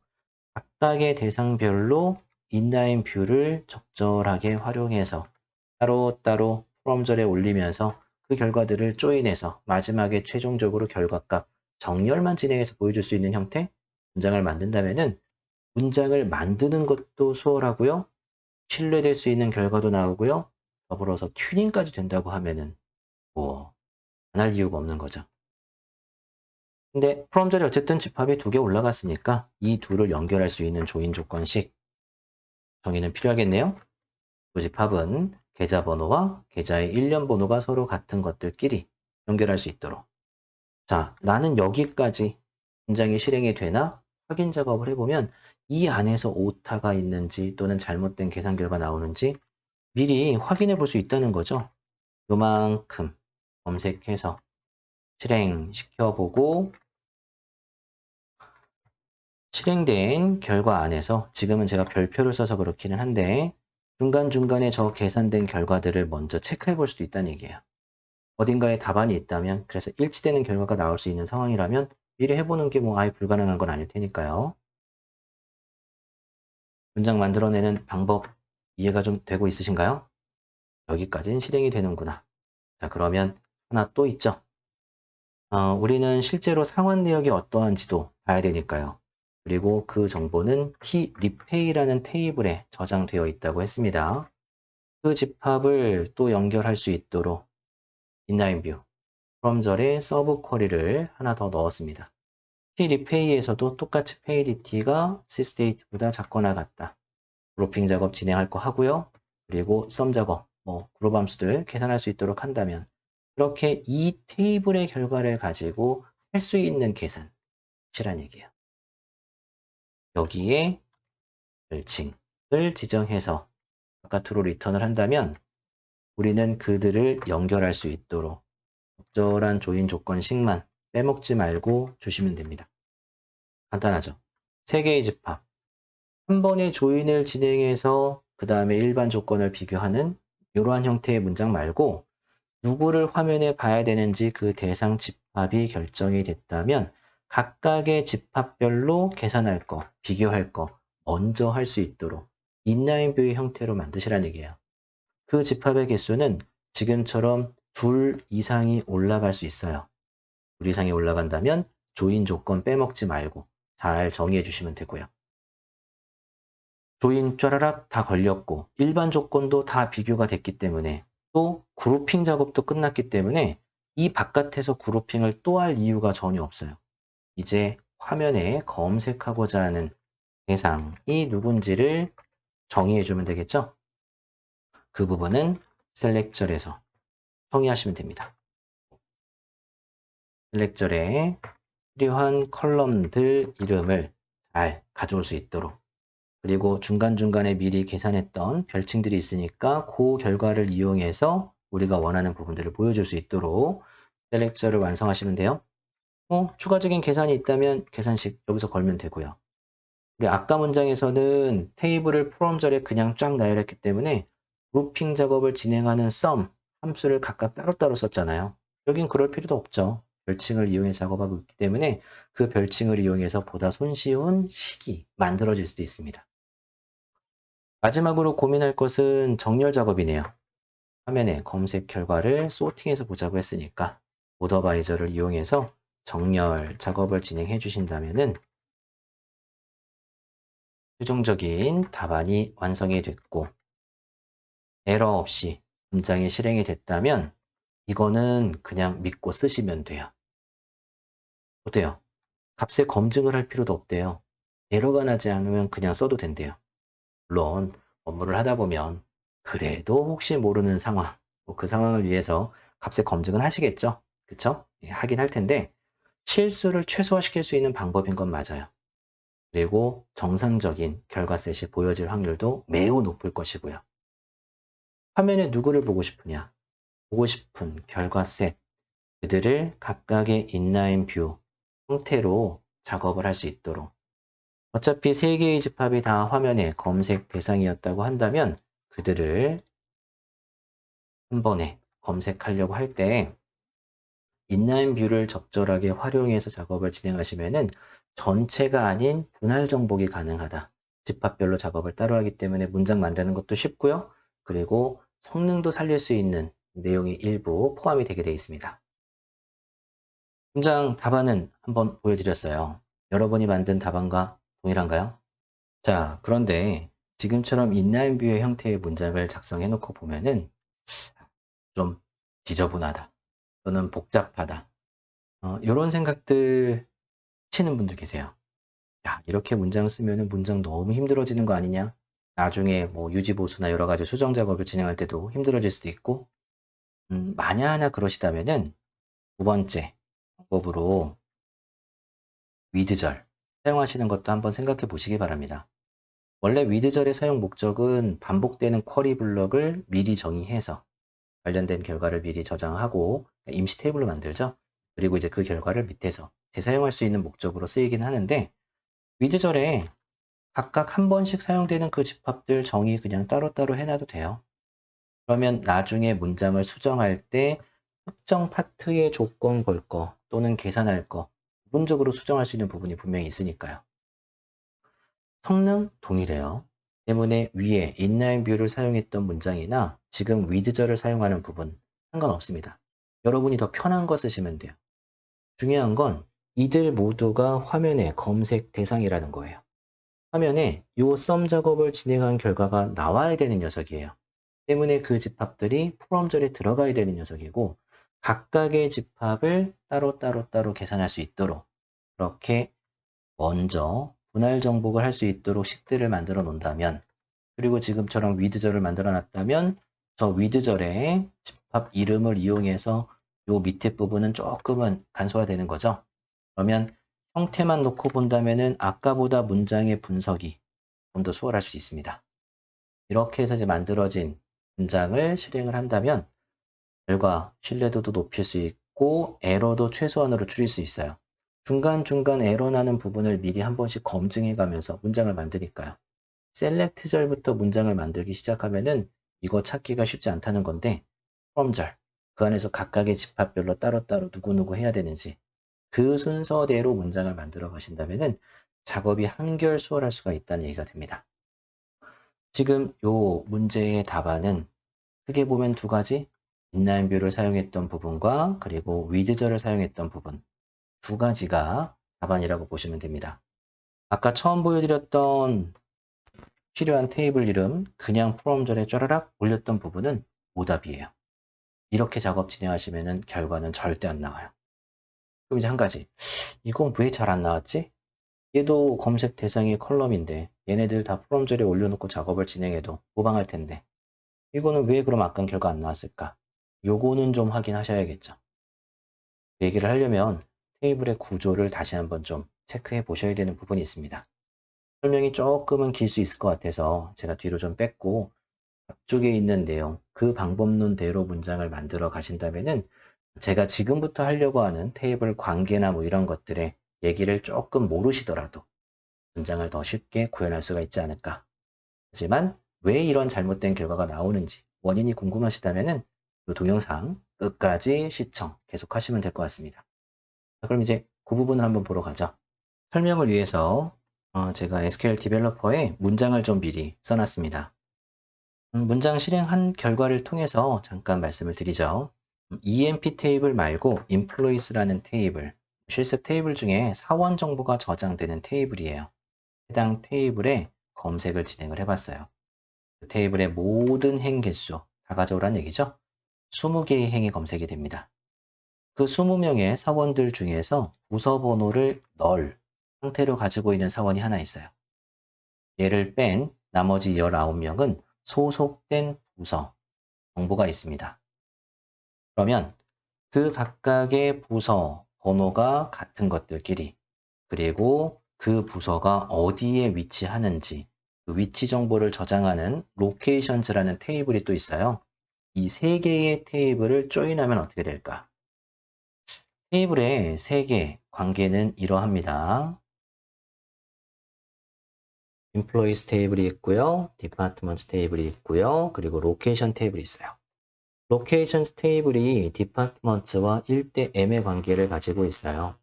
각각의 대상별로 인라인 뷰를 적절하게 활용해서 따로따로 프롬절에 올리면서 그 결과들을 조인해서 마지막에 최종적으로 결과값 정렬만 진행해서 보여줄 수 있는 형태 문장을 만든다면은 문장을 만드는 것도 수월하고요. 신뢰될 수 있는 결과도 나오고요. 더불어서 튜닝까지 된다고 하면은 안 할 이유가 없는 거죠. 근데 프롬절이 어쨌든 집합이 2개 올라갔으니까 이 둘을 연결할 수 있는 조인 조건식 정의는 필요하겠네요. 그 집합은 계좌 번호와 계좌의 일련 번호가 서로 같은 것들끼리 연결할 수 있도록. 자, 나는 여기까지 문장이 실행이 되나 확인 작업을 해보면 이 안에서 오타가 있는지 또는 잘못된 계산 결과 나오는지 미리 확인해 볼 수 있다는 거죠. 요만큼 검색해서 실행시켜보고 실행된 결과 안에서 지금은 제가 별표를 써서 그렇기는 한데 중간중간에 저 계산된 결과들을 먼저 체크해 볼 수도 있다는 얘기예요. 어딘가에 답안이 있다면 그래서 일치되는 결과가 나올 수 있는 상황이라면 미리 해보는 게 아예 불가능한 건 아닐 테니까요. 문장 만들어내는 방법 이해가 좀 되고 있으신가요? 여기까지는 실행이 되는구나. 자, 그러면 하나 또 있죠. 우리는 실제로 상환 내역이 어떠한지도 봐야 되니까요. 그리고 그 정보는 trepay라는 테이블에 저장되어 있다고 했습니다. 그 집합을 또 연결할 수 있도록 인라인뷰, 프롬절에 서브 쿼리를 하나 더 넣었습니다. trepay에서도 똑같이 paydt가 sysdate보다 작거나 같다. 그룹핑 작업 진행할 거 하고요. 그리고 썸 작업, 그룹 함수들 계산할 수 있도록 한다면 그렇게 이 테이블의 결과를 가지고 할 수 있는 계산이란 얘기예요. 여기에 별칭을 지정해서 바깥으로 리턴을 한다면 우리는 그들을 연결할 수 있도록 적절한 조인 조건식만 빼먹지 말고 주시면 됩니다. 간단하죠? 3개의 집합. 한 번에 조인을 진행해서 그 다음에 일반 조건을 비교하는 이러한 형태의 문장 말고 누구를 화면에 봐야 되는지 그 대상 집합이 결정이 됐다면 각각의 집합별로 계산할 거, 비교할 거 먼저 할 수 있도록 인라인 뷰의 형태로 만드시라는 얘기예요. 그 집합의 개수는 지금처럼 2 이상이 올라갈 수 있어요. 2 이상이 올라간다면 조인 조건 빼먹지 말고 잘 정의해 주시면 되고요. 조인 쫘라락 다 걸렸고 일반 조건도 다 비교가 됐기 때문에 또 그룹핑 작업도 끝났기 때문에 이 바깥에서 그룹핑을 또 할 이유가 전혀 없어요. 이제 화면에 검색하고자 하는 대상이 누군지를 정의해 주면 되겠죠? 그 부분은 셀렉절에서 정의하시면 됩니다. 셀렉절에 필요한 컬럼들 이름을 잘 가져올 수 있도록 그리고 중간중간에 미리 계산했던 별칭들이 있으니까 그 결과를 이용해서 우리가 원하는 부분들을 보여줄 수 있도록 셀렉터를 완성하시면 돼요. 추가적인 계산이 있다면 계산식 여기서 걸면 되고요. 우리 아까 문장에서는 테이블을 프롬절에 그냥 쫙 나열했기 때문에 그룹핑 작업을 진행하는 sum 함수를 각각 따로따로 썼잖아요. 여긴 그럴 필요도 없죠. 별칭을 이용해 작업하고 있기 때문에 그 별칭을 이용해서 보다 손쉬운 식이 만들어질 수도 있습니다. 마지막으로 고민할 것은 정렬 작업이네요. 화면에 검색 결과를 소팅해서 보자고 했으니까 오더바이저를 이용해서 정렬 작업을 진행해 주신다면 최종적인 답안이 완성이 됐고 에러 없이 문장이 실행이 됐다면 이거는 그냥 믿고 쓰시면 돼요. 어때요? 값의 검증을 할 필요도 없대요. 에러가 나지 않으면 그냥 써도 된대요. 물론 업무를 하다 보면 그래도 혹시 모르는 상황, 그 상황을 위해서 값의 검증은 하시겠죠? 그쵸? 예, 하긴 할 텐데 실수를 최소화시킬 수 있는 방법인 건 맞아요. 그리고 정상적인 결과셋이 보여질 확률도 매우 높을 것이고요. 화면에 누구를 보고 싶으냐? 보고 싶은 결과셋, 그들을 각각의 인라인 뷰 형태로 작업을 할 수 있도록. 어차피 세 개의 집합이 다 화면에 검색 대상이었다고 한다면 그들을 한 번에 검색하려고 할 때 인라인 뷰를 적절하게 활용해서 작업을 진행하시면은 전체가 아닌 분할 정복이 가능하다. 집합별로 작업을 따로 하기 때문에 문장 만드는 것도 쉽고요. 그리고 성능도 살릴 수 있는 내용이 일부 포함이 되게 되어 있습니다. 문장 답안은 한번 보여드렸어요. 여러분이 만든 답안과 동일한가요? 자, 그런데 지금처럼 인라인 뷰의 형태의 문장을 작성해 놓고 보면은 좀 지저분하다. 또는 복잡하다. 이런 생각들 하시는 분들 계세요. 야, 이렇게 문장 쓰면은 문장 너무 힘들어지는 거 아니냐? 나중에 뭐 유지보수나 여러 가지 수정 작업을 진행할 때도 힘들어질 수도 있고, 만약하나 그러시다면은 두 번째 방법으로 위드절 사용하시는 것도 한번 생각해 보시기 바랍니다. 원래 위드절의 사용 목적은 반복되는 쿼리 블럭을 미리 정의해서 관련된 결과를 미리 저장하고 임시 테이블로 만들죠. 그리고 이제 그 결과를 밑에서 재사용할 수 있는 목적으로 쓰이긴 하는데 위드절에 각각 한 번씩 사용되는 그 집합들 정의 그냥 따로따로 해놔도 돼요. 그러면 나중에 문장을 수정할 때 특정 파트의 조건 걸 거 또는 계산할 거 부분적으로 수정할 수 있는 부분이 분명히 있으니까요. 성능 동일해요. 때문에 위에 인라인 뷰를 사용했던 문장이나 지금 위드절을 사용하는 부분 상관없습니다. 여러분이 더 편한 거 쓰시면 돼요. 중요한 건 이들 모두가 화면의 검색 대상이라는 거예요. 화면에 이 썸 작업을 진행한 결과가 나와야 되는 녀석이에요. 때문에 그 집합들이 프롬절에 들어가야 되는 녀석이고 각각의 집합을 따로 계산할 수 있도록 그렇게 먼저 분할 정복을 할 수 있도록 식들을 만들어 놓는다면 그리고 지금처럼 위드절을 만들어 놨다면 저 위드절의 집합 이름을 이용해서 요 밑에 부분은 조금은 간소화되는 거죠. 그러면 형태만 놓고 본다면은 아까보다 문장의 분석이 좀 더 수월할 수 있습니다. 이렇게 해서 이제 만들어진 문장을 실행을 한다면 결과 신뢰도도 높일 수 있고 에러도 최소한으로 줄일 수 있어요. 중간중간 에러 나는 부분을 미리 한 번씩 검증해 가면서 문장을 만드니까요. 셀렉트절부터 문장을 만들기 시작하면은 이거 찾기가 쉽지 않다는 건데 프롬절 그 안에서 각각의 집합별로 따로따로 누구누구 해야 되는지 그 순서대로 문장을 만들어 가신다면은 작업이 한결 수월할 수가 있다는 얘기가 됩니다. 지금 요 문제의 답안은 크게 보면 두 가지 인라인 뷰를 사용했던 부분과 그리고 위드절을 사용했던 부분 두 가지가 답안이라고 보시면 됩니다. 아까 처음 보여드렸던 필요한 테이블 이름 그냥 프롬절에 쫘라락 올렸던 부분은 오답이에요. 이렇게 작업 진행하시면 결과는 절대 안 나와요. 그럼 이제 한 가지. 이건 왜 잘 안 나왔지? 얘도 검색 대상이 컬럼인데 얘네들 다 프롬절에 올려놓고 작업을 진행해도 무방할 텐데 이거는 왜 그럼 아까 결과 안 나왔을까? 요거는 좀 확인하셔야겠죠. 얘기를 하려면 테이블의 구조를 다시 한번 좀 체크해 보셔야 되는 부분이 있습니다. 설명이 조금은 길 수 있을 것 같아서 제가 뒤로 좀 뺐고 앞쪽에 있는 내용, 그 방법론대로 문장을 만들어 가신다면은 제가 지금부터 하려고 하는 테이블 관계나 뭐 이런 것들의 얘기를 조금 모르시더라도 문장을 더 쉽게 구현할 수가 있지 않을까. 하지만 왜 이런 잘못된 결과가 나오는지 원인이 궁금하시다면은 이 동영상 끝까지 시청 계속 하시면 될 것 같습니다. 그럼 이제 그 부분을 한번 보러 가죠. 설명을 위해서 제가 SQL 디벨로퍼에 문장을 좀 미리 써놨습니다. 문장 실행한 결과를 통해서 잠깐 말씀을 드리죠. EMP 테이블 말고 employees라는 테이블, 실습 테이블 중에 사원 정보가 저장되는 테이블이에요. 해당 테이블에 검색을 진행을 해봤어요. 그 테이블의 모든 행 개수 다 가져오란 얘기죠. 20개의 행이 검색이 됩니다. 그 20명의 사원들 중에서 부서 번호를 널 상태로 가지고 있는 사원이 하나 있어요. 얘를 뺀 나머지 19명은 소속된 부서 정보가 있습니다. 그러면 그 각각의 부서 번호가 같은 것들끼리, 그리고 그 부서가 어디에 위치하는지, 그 위치 정보를 저장하는 locations라는 테이블이 또 있어요. 이 세 개의 테이블을 조인하면 어떻게 될까? 테이블의 세 개 관계는 이러합니다. employees 테이블이 있고요. departments 테이블이 있고요. 그리고 location 테이블이 있어요. locations 테이블이 departments와 1대 m의 관계를 가지고 있어요.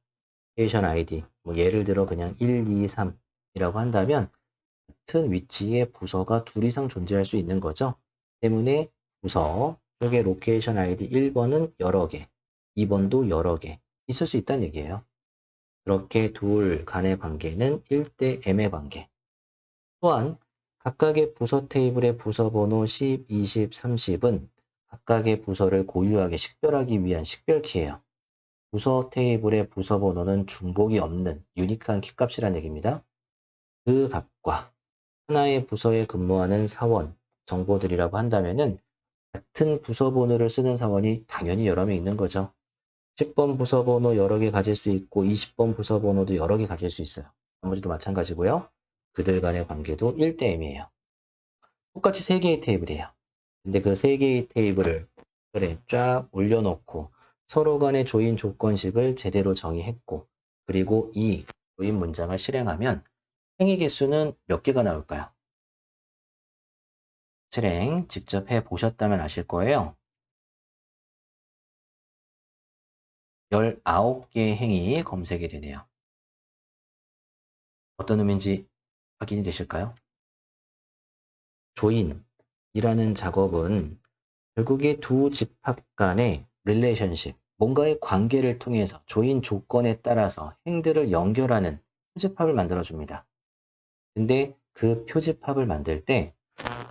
location ID, 뭐 예를 들어 그냥 1, 2, 3이라고 한다면 같은 위치에 부서가 둘 이상 존재할 수 있는 거죠. 때문에 부서 쪽에 location ID 1번은 여러 개, 2번도 여러 개 있을 수 있다는 얘기예요. 그렇게 둘 간의 관계는 1대 m의 관계. 또한 각각의 부서 테이블의 부서 번호 10, 20, 30은 각각의 부서를 고유하게 식별하기 위한 식별키예요. 부서 테이블의 부서 번호는 중복이 없는 유니크한 키값이라는 얘기입니다. 그 값과 하나의 부서에 근무하는 사원 정보들이라고 한다면은 같은 부서 번호를 쓰는 사원이 당연히 여러 명 있는 거죠. 10번 부서 번호 여러 개 가질 수 있고 20번 부서 번호도 여러 개 가질 수 있어요. 나머지도 마찬가지고요. 그들 간의 관계도 1대 m이에요. 똑같이 3개의 테이블이에요. 근데 그 3개의 테이블을 그래 쫙 올려놓고 서로 간의 조인 조건식을 제대로 정의했고 그리고 이 조인 문장을 실행하면 행위 개수는 몇 개가 나올까요? 실행 직접 해보셨다면 아실 거예요. 19개의 행위 검색이 되네요. 어떤 의미인지 확인이 되실까요? 조인이라는 작업은 결국에 두 집합 간의 릴레이션십, 뭔가의 관계를 통해서 조인 조건에 따라서 행들을 연결하는 표집합을 만들어줍니다. 근데 그 표집합을 만들 때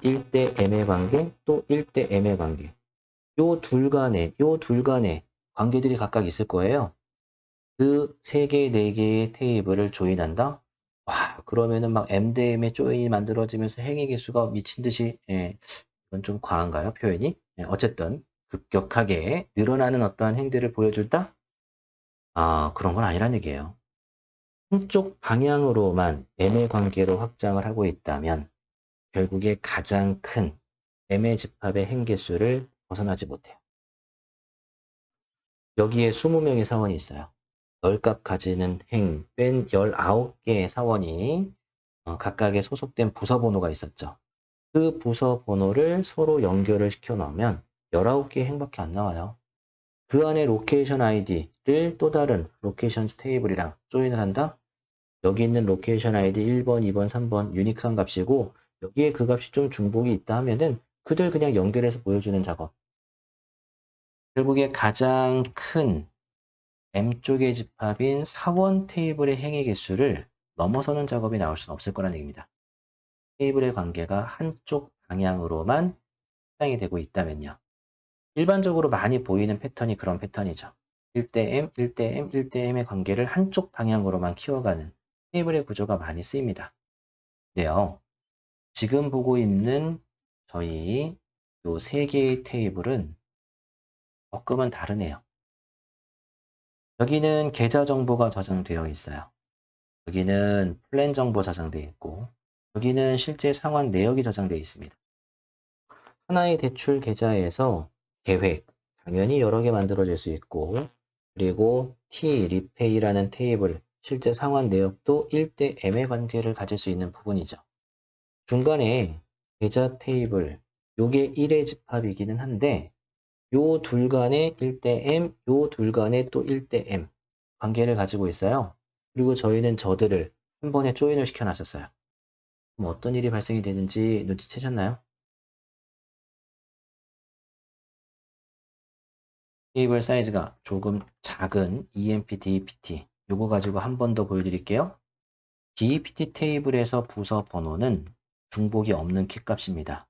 1대 m의 관계 또 1대 m의 관계 요 둘 간의 관계들이 각각 있을 거예요. 그 3개, 4개의 테이블을 조인한다? 와, 그러면은 막 m 대 m의 조인이 만들어지면서 행위 개수가 미친 듯이, 예, 이건 좀 과한가요, 표현이? 예, 어쨌든 급격하게 늘어나는 어떠한 행들을 보여줄다? 아, 그런 건 아니란 얘기예요. 한쪽 방향으로만 m의 관계로 확장을 하고 있다면 결국에 가장 큰 m의 집합의 행 개수를 벗어나지 못해요. 여기에 20명의 사원이 있어요. 널값 가지는 행 뺀 19개의 사원이 각각의 소속된 부서 번호가 있었죠. 그 부서 번호를 서로 연결을 시켜 놓으면 19개의 행밖에 안 나와요. 그 안에 로케이션 아이디를 또 다른 로케이션 테이블이랑 조인을 한다? 여기 있는 로케이션 아이디 1번, 2번, 3번 유니크한 값이고 여기에 그 값이 좀 중복이 있다 하면은 그들 그냥 연결해서 보여주는 작업. 결국에 가장 큰 M쪽의 집합인 사원 테이블의 행의 개수를 넘어서는 작업이 나올 수는 없을 거라는 얘기입니다. 테이블의 관계가 한쪽 방향으로만 확장이 되고 있다면요. 일반적으로 많이 보이는 패턴이 그런 패턴이죠. 1대 M, 1대 M, 1대 M의 관계를 한쪽 방향으로만 키워가는 테이블의 구조가 많이 쓰입니다. 네요. 지금 보고 있는 저희 요 세 개의 테이블은 조금은 다르네요. 여기는 계좌 정보가 저장되어 있어요. 여기는 플랜 정보 저장되어 있고 여기는 실제 상환 내역이 저장되어 있습니다. 하나의 대출 계좌에서 계획, 당연히 여러 개 만들어질 수 있고 그리고 T, 리페이라는 테이블, 실제 상환 내역도 1대 M의 관계를 가질 수 있는 부분이죠. 중간에 계좌 테이블, 요게 1의 집합이기는 한데 요 둘 간에 1대 M, 요 둘 간에 또 1대 M 관계를 가지고 있어요. 그리고 저희는 저들을 한 번에 조인을 시켜놨었어요. 그럼 어떤 일이 발생이 되는지 눈치채셨나요? 테이블 사이즈가 조금 작은 EMP, DEPT 요거 가지고 한 번 더 보여드릴게요. DEPT 테이블에서 부서 번호는 중복이 없는 키값입니다.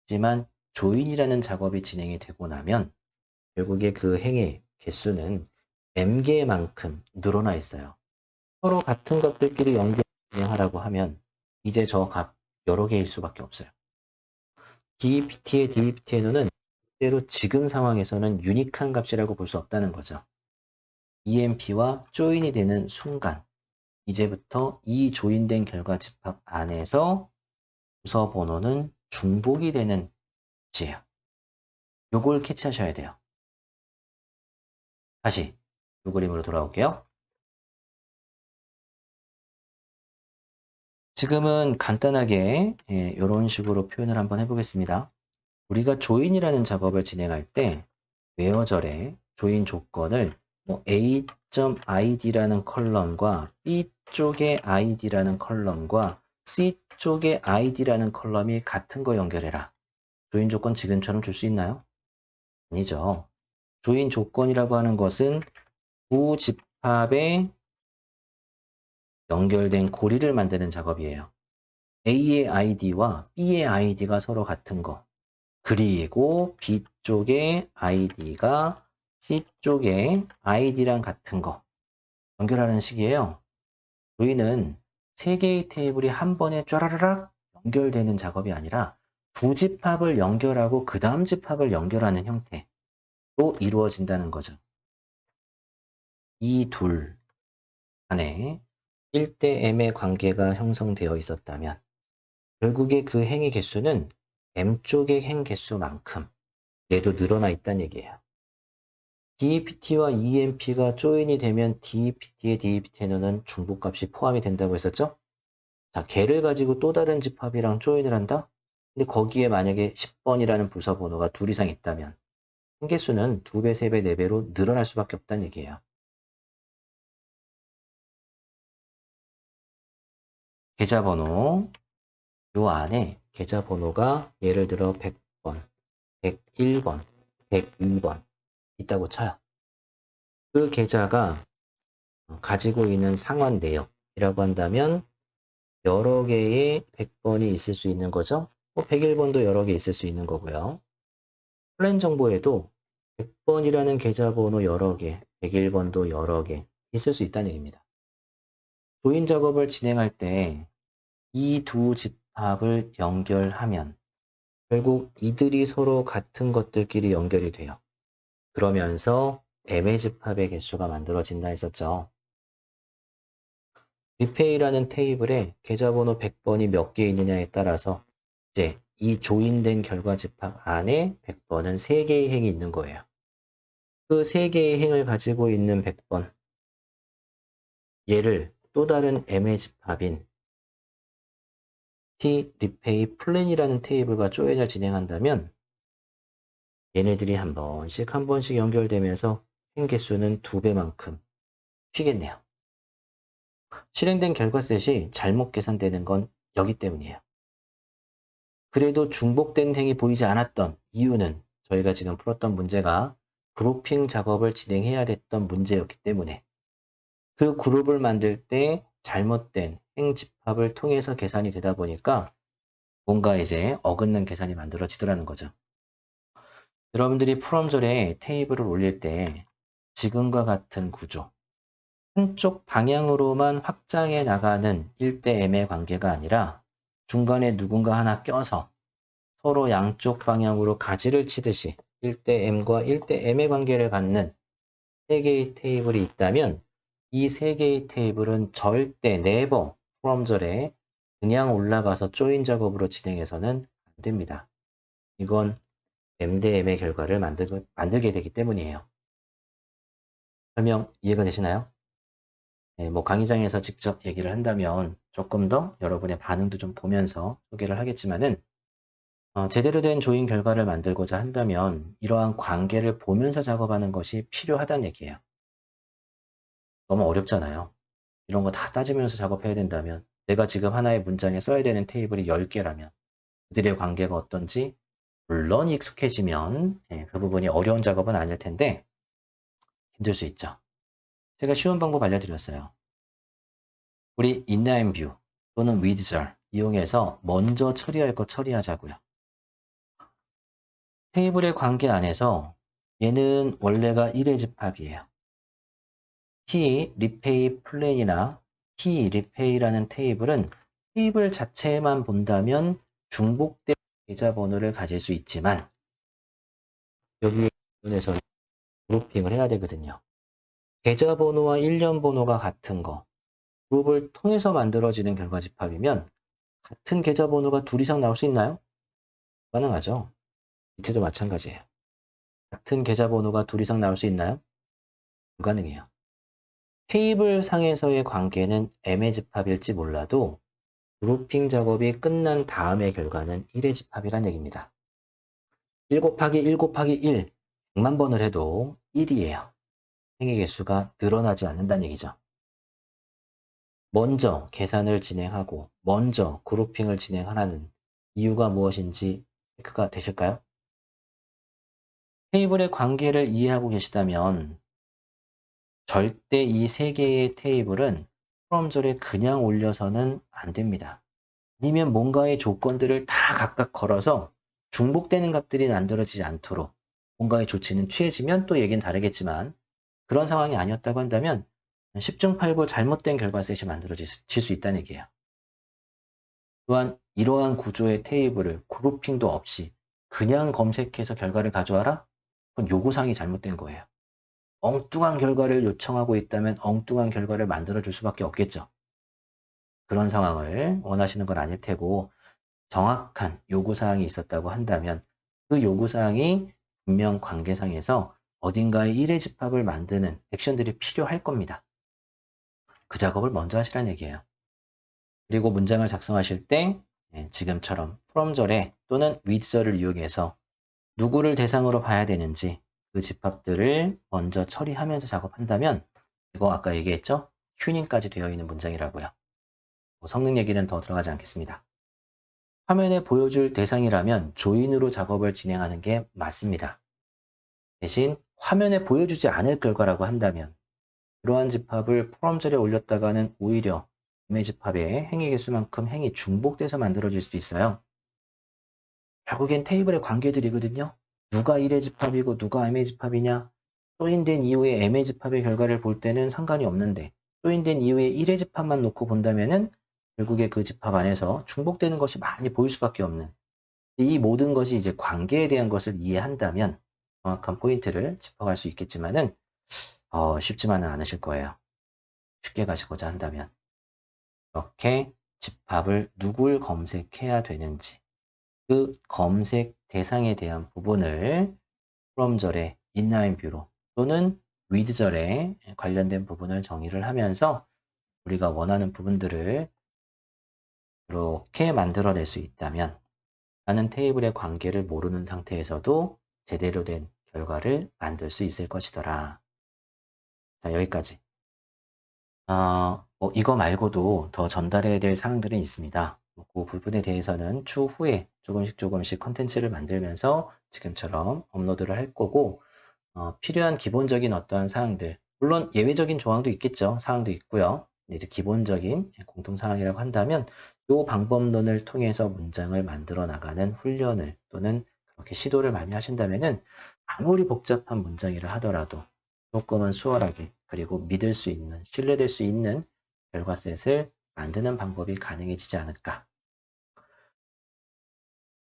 하지만 조인이라는 작업이 진행이 되고 나면 결국에 그 행의 개수는 M개만큼 늘어나 있어요. 서로 같은 값들끼리 연결 진행하라고 하면 이제 저 값 여러 개일 수밖에 없어요. DEPT의 DEPT의 노는 실제로 지금 상황에서는 유니크한 값이라고 볼 수 없다는 거죠. EMP와 조인이 되는 순간 이제부터 이 조인된 결과 집합 안에서 부서 번호는 중복이 되는 수예요. 요걸 캐치하셔야 돼요. 다시 이 그림으로 돌아올게요. 지금은 간단하게 이런 식으로 표현을 한번 해보겠습니다. 우리가 조인이라는 작업을 진행할 때 웨어절에 조인 조건을 A.id라는 컬럼과 B쪽의 id라는 컬럼과 C쪽의 id라는 컬럼이 같은 거 연결해라. 조인 조건 지금처럼 줄 수 있나요? 아니죠. 조인 조건이라고 하는 것은 두 집합에 연결된 고리를 만드는 작업이에요. A의 id와 B의 id가 서로 같은 거. 그리고 B쪽의 id가 C쪽의 id랑 같은 거. 연결하는 식이에요. 조인은 세 개의 테이블이 한 번에 쫘라라락 연결되는 작업이 아니라 두 집합을 연결하고 그 다음 집합을 연결하는 형태로 이루어진다는 거죠. 이 둘 간에 1대 m의 관계가 형성되어 있었다면 결국에 그 행의 개수는 m쪽의 행 개수만큼 얘도 늘어나 있다는 얘기예요. DEPT와 EMP가 조인이 되면 DEPT의 DEPT는 중복값이 포함이 된다고 했었죠? 자, 걔를 가지고 또 다른 집합이랑 조인을 한다? 근데 거기에 만약에 10번이라는 부서 번호가 둘 이상 있다면 행개수는 2배, 3배, 4배로 늘어날 수밖에 없다는 얘기예요. 계좌번호, 요 안에 계좌번호가 예를 들어 100번, 101번, 102번 있다고 쳐요. 그 계좌가 가지고 있는 상환 내역이라고 한다면 여러 개의 100번이 있을 수 있는 거죠. 101번도 여러 개 있을 수 있는 거고요. 플랜 정보에도 100번이라는 계좌번호 여러 개, 101번도 여러 개 있을 수 있다는 얘기입니다. 조인 작업을 진행할 때 이 두 집합을 연결하면 결국 이들이 서로 같은 것들끼리 연결이 돼요. 그러면서 m의 집합의 개수가 만들어진다 했었죠. 리페이라는 테이블에 계좌번호 100번이 몇 개 있느냐에 따라서 이제 이 조인된 결과 집합 안에 100번은 3개의 행이 있는 거예요. 그 3개의 행을 가지고 있는 100번 얘를 또 다른 m의 집합인 T 리페이 플랜이라는 테이블과 조인을 진행한다면 얘네들이 한 번씩 연결되면서 행 개수는 2배만큼 튀겠네요. 실행된 결과셋이 잘못 계산되는 건 여기 때문이에요. 그래도 중복된 행이 보이지 않았던 이유는 저희가 지금 풀었던 문제가 그룹핑 작업을 진행해야 됐던 문제였기 때문에 그 그룹을 만들 때 잘못된 행 집합을 통해서 계산이 되다 보니까 뭔가 이제 어긋난 계산이 만들어지더라는 거죠. 여러분들이 프롬절에 테이블을 올릴 때 지금과 같은 구조, 한쪽 방향으로만 확장해 나가는 1대 m의 관계가 아니라 중간에 누군가 하나 껴서 서로 양쪽 방향으로 가지를 치듯이 1대 m과 1대 m의 관계를 갖는 3개의 테이블이 있다면 이 3개의 테이블은 절대 never 프롬절에 그냥 올라가서 조인 작업으로 진행해서는 안 됩니다. 이건 m 대 m의 결과를 만들게 되기 때문이에요. 설명 이해가 되시나요? 네, 뭐 강의장에서 직접 얘기를 한다면 조금 더 여러분의 반응도 좀 보면서 소개를 하겠지만은 제대로 된 조인 결과를 만들고자 한다면 이러한 관계를 보면서 작업하는 것이 필요하다는 얘기예요. 너무 어렵잖아요. 이런 거 다 따지면서 작업해야 된다면 내가 지금 하나의 문장에 써야 되는 테이블이 10개라면 그들의 관계가 어떤지 물론 익숙해지면 그 부분이 어려운 작업은 아닐 텐데 힘들 수 있죠. 제가 쉬운 방법 알려드렸어요. 우리 inline뷰 또는 widger 이용해서 먼저 처리할 거 처리하자고요. 테이블의 관계 안에서 얘는 원래가 1의 집합이에요. T 리페이 플랜이나 T 리페이라는 테이블은 테이블 자체만 본다면 중복된 계좌번호를 가질 수 있지만 여기에 부분에서 그룹핑을 해야 되거든요. 계좌번호와 일련 번호가 같은 거, 그룹을 통해서 만들어지는 결과 집합이면 같은 계좌번호가 둘 이상 나올 수 있나요? 가능하죠. 밑에도 마찬가지예요. 같은 계좌번호가 둘 이상 나올 수 있나요? 불가능해요. 테이블 상에서의 관계는 M의 집합일지 몰라도 그룹핑 작업이 끝난 다음의 결과는 1의 집합이란 얘기입니다. 1 곱하기 1 곱하기 1, 100만 번을 해도 1이에요. 행위 개수가 늘어나지 않는다는 얘기죠. 먼저 계산을 진행하고 먼저 그룹핑을 진행하라는 이유가 무엇인지 체크가 되실까요? 테이블의 관계를 이해하고 계시다면 절대 이 세 개의 테이블은 프롬절에 그냥 올려서는 안 됩니다. 아니면 뭔가의 조건들을 다 각각 걸어서 중복되는 값들이 만들어지지 않도록 뭔가의 조치는 취해지면 또 얘기는 다르겠지만 그런 상황이 아니었다고 한다면 10중 8구 잘못된 결과셋이 만들어질 수 있다는 얘기예요. 또한 이러한 구조의 테이블을 그룹핑도 없이 그냥 검색해서 결과를 가져와라? 그건 요구사항이 잘못된 거예요. 엉뚱한 결과를 요청하고 있다면 엉뚱한 결과를 만들어줄 수밖에 없겠죠. 그런 상황을 원하시는 건 아닐 테고 정확한 요구사항이 있었다고 한다면 그 요구사항이 분명 관계상에서 어딘가에 1의 집합을 만드는 액션들이 필요할 겁니다. 그 작업을 먼저 하시라는 얘기예요. 그리고 문장을 작성하실 때 지금처럼 from절에 또는 with절을 이용해서 누구를 대상으로 봐야 되는지 그 집합들을 먼저 처리하면서 작업한다면 이거 아까 얘기했죠? 튜닝까지 되어 있는 문장이라고요. 성능 얘기는 더 들어가지 않겠습니다. 화면에 보여줄 대상이라면 조인으로 작업을 진행하는 게 맞습니다. 대신 화면에 보여주지 않을 결과라고 한다면 그러한 집합을 프롬절에 올렸다가는 오히려 M의 집합의 행위 개수만큼 행위 중복돼서 만들어질 수도 있어요. 결국엔 테이블의 관계들이거든요. 누가 1의 집합이고 누가 M의 집합이냐. 조인된 이후에 M의 집합의 결과를 볼 때는 상관이 없는데 조인된 이후에 1의 집합만 놓고 본다면은 결국에 그 집합 안에서 중복되는 것이 많이 보일 수밖에 없는 이 모든 것이 이제 관계에 대한 것을 이해한다면 정확한 포인트를 짚어갈 수 있겠지만은 쉽지만은 않으실 거예요. 쉽게 가시고자 한다면 이렇게 집합을 누굴 검색해야 되는지 그 검색 대상에 대한 부분을 from절의 inline 뷰로 또는 with절에 관련된 부분을 정의를 하면서 우리가 원하는 부분들을 이렇게 만들어낼 수 있다면 나는 테이블의 관계를 모르는 상태에서도 제대로 된 결과를 만들 수 있을 것이더라. 자, 여기까지. 이거 말고도 더 전달해야 될 사항들은 있습니다. 그 부분에 대해서는 추후에 조금씩 컨텐츠를 만들면서 지금처럼 업로드를 할 거고 필요한 기본적인 어떠한 사항들 물론 예외적인 조항도 있겠죠. 사항도 있고요. 이제 기본적인 공통사항이라고 한다면 이 방법론을 통해서 문장을 만들어 나가는 훈련을 또는 그렇게 시도를 많이 하신다면은 아무리 복잡한 문장이라 하더라도 조금은 수월하게 그리고 믿을 수 있는 신뢰될 수 있는 결과셋을 만드는 방법이 가능해지지 않을까.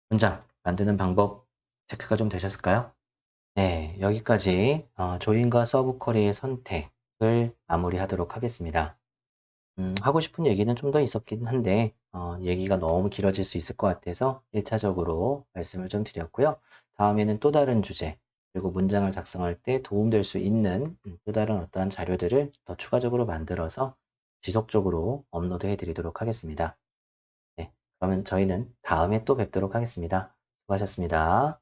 문장 만드는 방법 체크가 좀 되셨을까요? 네, 여기까지 조인과 서브쿼리의 선택을 마무리하도록 하겠습니다. 하고 싶은 얘기는 좀 더 있었긴 한데 얘기가 너무 길어질 수 있을 것 같아서 1차적으로 말씀을 좀 드렸고요. 다음에는 또 다른 주제 그리고 문장을 작성할 때 도움될 수 있는 또 다른 어떠한 자료들을 더 추가적으로 만들어서 지속적으로 업로드해 드리도록 하겠습니다. 네, 그러면 저희는 다음에 또 뵙도록 하겠습니다. 수고하셨습니다.